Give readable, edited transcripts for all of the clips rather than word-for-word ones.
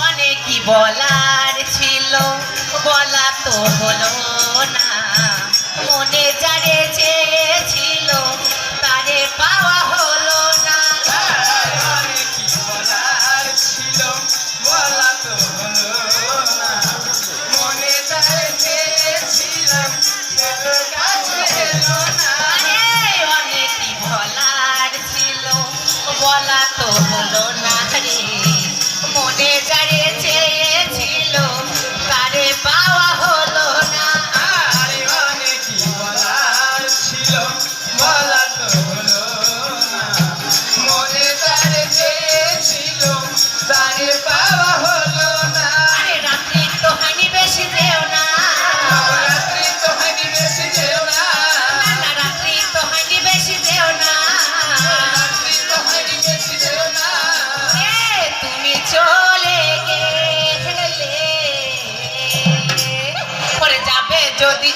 অনেকই বলার ছিল, বলা তো হলো না। মনে যারে চেয়েছিল তারে পাওয়া হলো না। অনেকই বলার ছিল, বলা তো হলো না। মনে যারে চেয়েছিলাম সে তো কাছে এলো না। অনেকই বলার ছিল, বলা তো হলো না রে। মনে যারে চেয়েছিল তারে পাওয়া হলো না। আরে অনেকই বলার ছিল, বলা তো হলো না। মনে যারে চেয়েছিল তারে পাওয়া হলো না। আরে রাত্রি তো হানি বেশি যেও না। রাত্রি তো হানি বেশি যেও না। না না, রাত্রি তো হানি বেশি যেও না। রাত্রি তো হানি বেশি যেও না। তুমি চলে গেলে পরে যাবে যদি।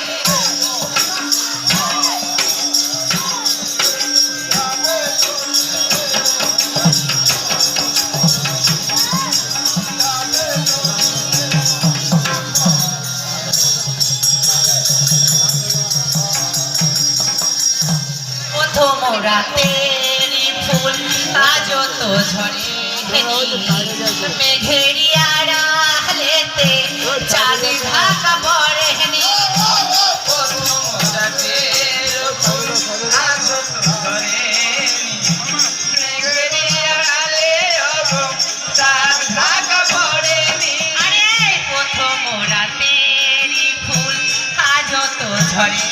প্রথম রাতেরই ফুল আজও তো ঝরে মেঘেরি আড়ালেতে চাঁদ ঢাকা পড়েনি। প্রথম রাতের ফুল আজও তো ঝরেনি। মেঘেরি আড়ালে ওগো চাঁদ ঢাকা পড়েনি। আরে প্রথম রাতেরই ফুল আজও তো ঝরে